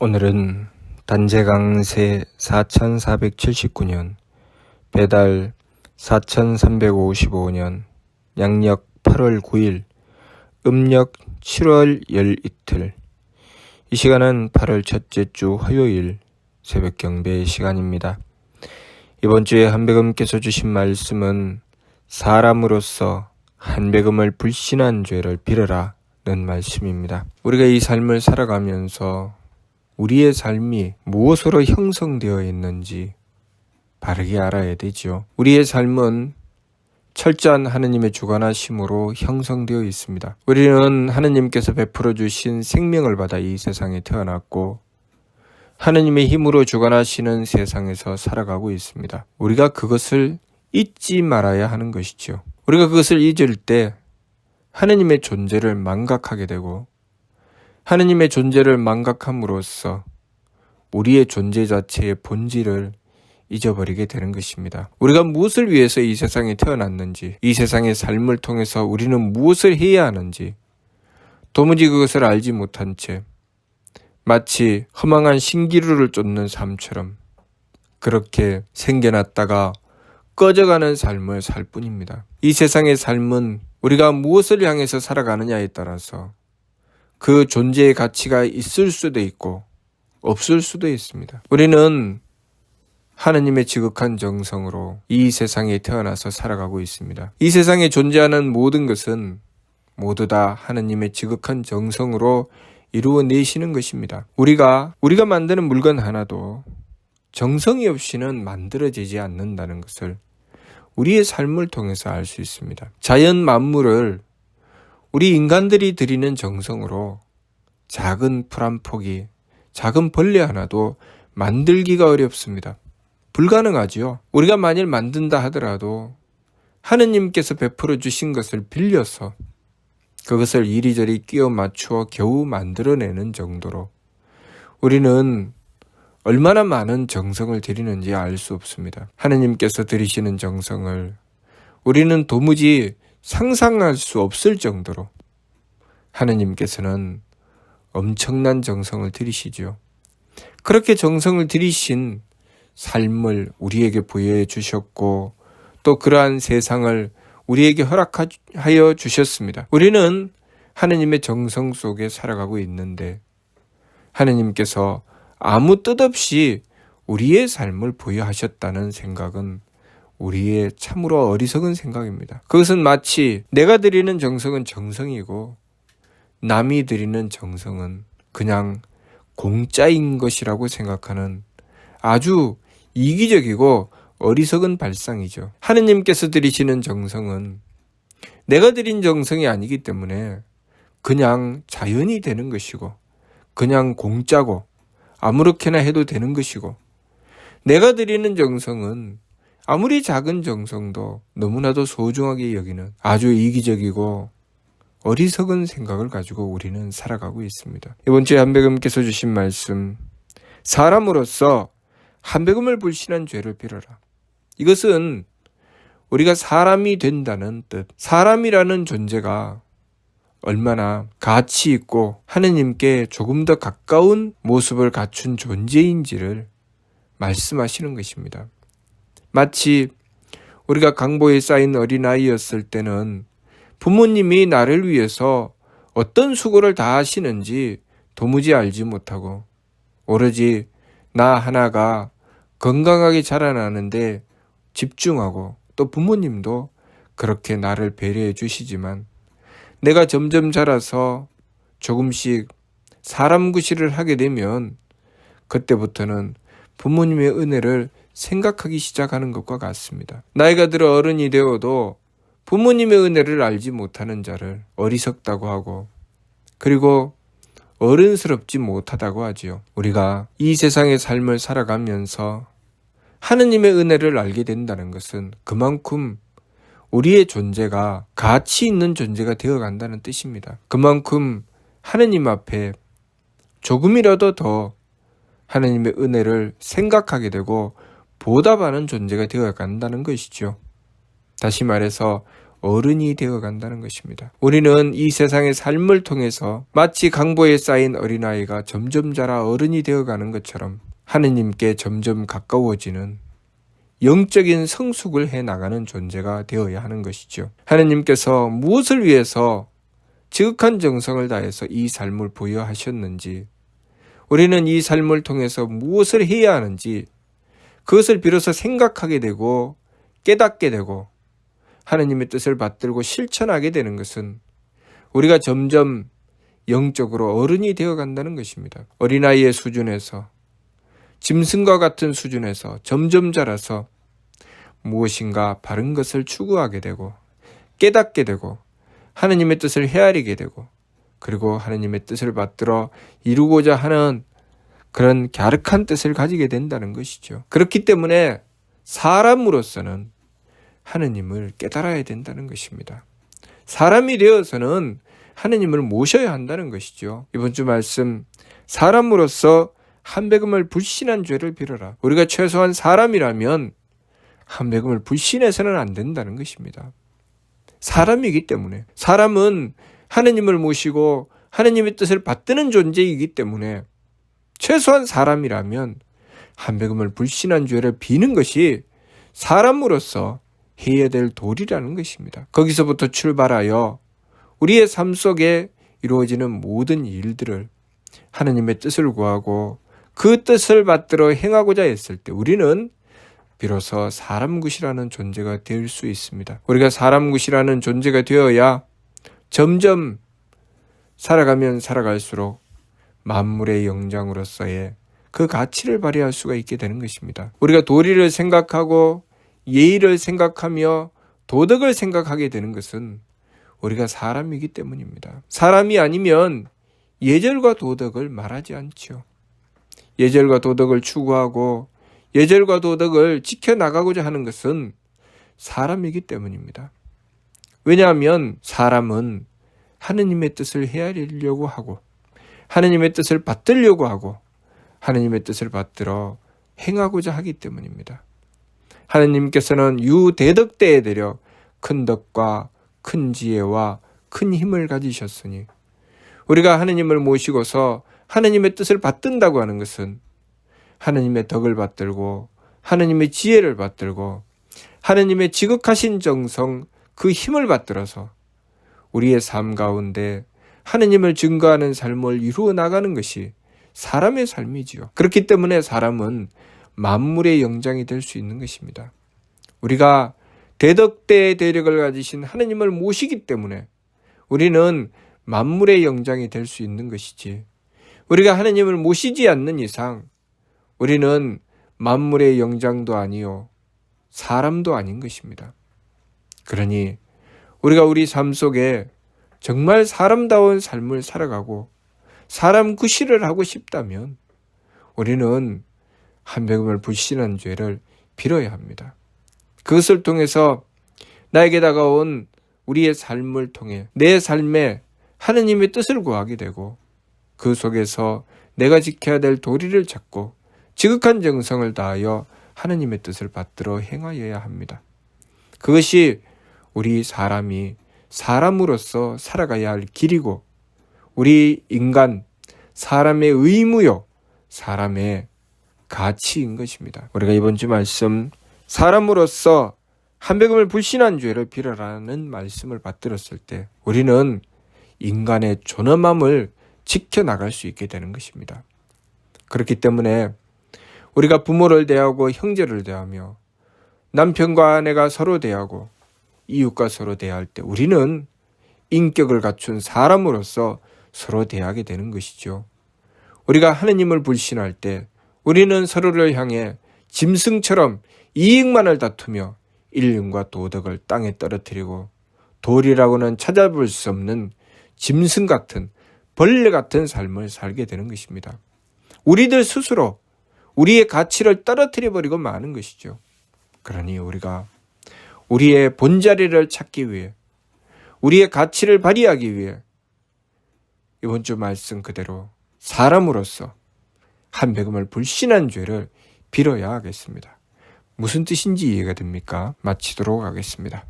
오늘은 단재강세 4479년, 배달 4355년, 양력 8월 9일, 음력 7월 열 이틀. 이 시간은 8월 첫째 주 화요일 새벽 경배 시간입니다. 이번 주에 한백음께서 주신 말씀은 사람으로서 한백음을 불신한 죄를 빌어라 는 말씀입니다. 우리가 이 삶을 살아가면서 우리의 삶이 무엇으로 형성되어 있는지 바르게 알아야 되죠. 우리의 삶은 철저한 하느님의 주관하심으로 형성되어 있습니다. 우리는 하느님께서 베풀어 주신 생명을 받아 이 세상에 태어났고 하느님의 힘으로 주관하시는 세상에서 살아가고 있습니다. 우리가 그것을 잊지 말아야 하는 것이죠. 우리가 그것을 잊을 때 하느님의 존재를 망각하게 되고 하느님의 존재를 망각함으로써 우리의 존재 자체의 본질을 잊어버리게 되는 것입니다. 우리가 무엇을 위해서 이 세상에 태어났는지, 이 세상의 삶을 통해서 우리는 무엇을 해야 하는지 도무지 그것을 알지 못한 채 마치 허망한 신기루를 쫓는 삶처럼 그렇게 생겨났다가 꺼져가는 삶을 살 뿐입니다. 이 세상의 삶은 우리가 무엇을 향해서 살아가느냐에 따라서 그 존재의 가치가 있을 수도 있고 없을 수도 있습니다. 우리는 하느님의 지극한 정성으로 이 세상에 태어나서 살아가고 있습니다. 이 세상에 존재하는 모든 것은 모두 다 하느님의 지극한 정성으로 이루어내시는 것입니다. 우리가 만드는 물건 하나도 정성이 없이는 만들어지지 않는다는 것을 우리의 삶을 통해서 알 수 있습니다. 자연 만물을 우리 인간들이 들이는 정성으로 작은 풀 한 폭이, 작은 벌레 하나도 만들기가 어렵습니다. 불가능하지요. 우리가 만일 만든다 하더라도 하느님께서 베풀어 주신 것을 빌려서 그것을 이리저리 끼워 맞추어 겨우 만들어내는 정도로 우리는 얼마나 많은 정성을 들이는지 알 수 없습니다. 하느님께서 들이시는 정성을 우리는 도무지 상상할 수 없을 정도로 하느님께서는 엄청난 정성을 들이시죠. 그렇게 정성을 들이신 삶을 우리에게 부여해 주셨고 또 그러한 세상을 우리에게 허락하여 주셨습니다. 우리는 하느님의 정성 속에 살아가고 있는데 하느님께서 아무 뜻 없이 우리의 삶을 부여하셨다는 생각은 우리의 참으로 어리석은 생각입니다. 그것은 마치 내가 드리는 정성은 정성이고 남이 드리는 정성은 그냥 공짜인 것이라고 생각하는 아주 이기적이고 어리석은 발상이죠. 하느님께서 드리시는 정성은 내가 드린 정성이 아니기 때문에 그냥 자연이 되는 것이고 그냥 공짜고 아무렇게나 해도 되는 것이고 내가 드리는 정성은 아무리 작은 정성도 너무나도 소중하게 여기는 아주 이기적이고 어리석은 생각을 가지고 우리는 살아가고 있습니다. 이번 주에 한백음께서 주신 말씀, 사람으로서 한백음을 불신한 죄를 빌어라. 이것은 우리가 사람이 된다는 뜻, 사람이라는 존재가 얼마나 가치 있고 하느님께 조금 더 가까운 모습을 갖춘 존재인지를 말씀하시는 것입니다. 마치 우리가 강보에 쌓인 어린아이였을 때는 부모님이 나를 위해서 어떤 수고를 다 하시는지 도무지 알지 못하고 오로지 나 하나가 건강하게 자라나는데 집중하고 또 부모님도 그렇게 나를 배려해 주시지만 내가 점점 자라서 조금씩 사람 구실을 하게 되면 그때부터는 부모님의 은혜를 생각하기 시작하는 것과 같습니다. 나이가 들어 어른이 되어도 부모님의 은혜를 알지 못하는 자를 어리석다고 하고 그리고 어른스럽지 못하다고 하지요. 우리가 이 세상의 삶을 살아가면서 하느님의 은혜를 알게 된다는 것은 그만큼 우리의 존재가 가치 있는 존재가 되어간다는 뜻입니다. 그만큼 하느님 앞에 조금이라도 더 하느님의 은혜를 생각하게 되고 보답하는 존재가 되어간다는 것이죠. 다시 말해서 어른이 되어 간다는 것입니다. 우리는 이 세상의 삶을 통해서 마치 강보에 쌓인 어린아이가 점점 자라 어른이 되어 가는 것처럼 하느님께 점점 가까워지는 영적인 성숙을 해 나가는 존재가 되어야 하는 것이죠. 하느님께서 무엇을 위해서 지극한 정성을 다해서 이 삶을 부여하셨는지, 우리는 이 삶을 통해서 무엇을 해야 하는지 그것을 비로소 생각하게 되고 깨닫게 되고 하느님의 뜻을 받들고 실천하게 되는 것은 우리가 점점 영적으로 어른이 되어 간다는 것입니다. 어린아이의 수준에서 짐승과 같은 수준에서 점점 자라서 무엇인가 바른 것을 추구하게 되고 깨닫게 되고 하느님의 뜻을 헤아리게 되고 그리고 하느님의 뜻을 받들어 이루고자 하는 그런 갸륵한 뜻을 가지게 된다는 것이죠. 그렇기 때문에 사람으로서는 하느님을 깨달아야 된다는 것입니다. 사람이 되어서는 하느님을 모셔야 한다는 것이죠. 이번 주 말씀, 사람으로서 한백음을 불신한 죄를 빌어라. 우리가 최소한 사람이라면 한백음을 불신해서는 안 된다는 것입니다. 사람이기 때문에, 사람은 하느님을 모시고 하느님의 뜻을 받드는 존재이기 때문에 최소한 사람이라면 한백음을 불신한 죄를 비는 것이 사람으로서 해야 될 도리라는 것입니다. 거기서부터 출발하여 우리의 삶 속에 이루어지는 모든 일들을 하느님의 뜻을 구하고 그 뜻을 받들어 행하고자 했을 때 우리는 비로소 사람굿이라는 존재가 될 수 있습니다. 우리가 사람굿이라는 존재가 되어야 점점 살아가면 살아갈수록 만물의 영장으로서의 그 가치를 발휘할 수가 있게 되는 것입니다. 우리가 도리를 생각하고 예의를 생각하며 도덕을 생각하게 되는 것은 우리가 사람이기 때문입니다. 사람이 아니면 예절과 도덕을 말하지 않죠. 예절과 도덕을 추구하고 예절과 도덕을 지켜나가고자 하는 것은 사람이기 때문입니다. 왜냐하면 사람은 하느님의 뜻을 헤아리려고 하고 하느님의 뜻을 받들려고 하고 하느님의 뜻을 받들어 행하고자 하기 때문입니다. 하느님께서는 유대덕때에 들여 큰 덕과 큰 지혜와 큰 힘을 가지셨으니 우리가 하느님을 모시고서 하느님의 뜻을 받든다고 하는 것은 하느님의 덕을 받들고 하느님의 지혜를 받들고 하느님의 지극하신 정성 그 힘을 받들어서 우리의 삶 가운데 하느님을 증거하는 삶을 이루어 나가는 것이 사람의 삶이지요. 그렇기 때문에 사람은 만물의 영장이 될 수 있는 것입니다. 우리가 대덕대의 대력을 가지신 하느님을 모시기 때문에 우리는 만물의 영장이 될 수 있는 것이지, 우리가 하느님을 모시지 않는 이상 우리는 만물의 영장도 아니요 사람도 아닌 것입니다. 그러니 우리가 우리 삶 속에 정말 사람다운 삶을 살아가고 사람 구실을 하고 싶다면 우리는 한백음을 불신한 죄를 빌어야 합니다. 그것을 통해서 나에게 다가온 우리의 삶을 통해 내 삶에 하느님의 뜻을 구하게 되고 그 속에서 내가 지켜야 될 도리를 찾고 지극한 정성을 다하여 하느님의 뜻을 받들어 행하여야 합니다. 그것이 우리 사람이 사람으로서 살아가야 할 길이고 우리 인간, 사람의 의무요, 사람의 가치인 것입니다. 우리가 이번 주 말씀, 사람으로서 한백음을 불신한 죄를 빌어라는 말씀을 받들었을 때 우리는 인간의 존엄함을 지켜나갈 수 있게 되는 것입니다. 그렇기 때문에 우리가 부모를 대하고 형제를 대하며 남편과 아내가 서로 대하고 이웃과 서로 대할 때 우리는 인격을 갖춘 사람으로서 서로 대하게 되는 것이죠. 우리가 하느님을 불신할 때 우리는 서로를 향해 짐승처럼 이익만을 다투며 인륜과 도덕을 땅에 떨어뜨리고 도리라고는 찾아볼 수 없는 짐승 같은 벌레 같은 삶을 살게 되는 것입니다. 우리들 스스로 우리의 가치를 떨어뜨려 버리고 마는 것이죠. 그러니 우리가 우리의 본자리를 찾기 위해 우리의 가치를 발휘하기 위해 이번 주 말씀 그대로 사람으로서 한백음을 불신한 죄를 빌어야 하겠습니다. 무슨 뜻인지 이해가 됩니까? 마치도록 하겠습니다.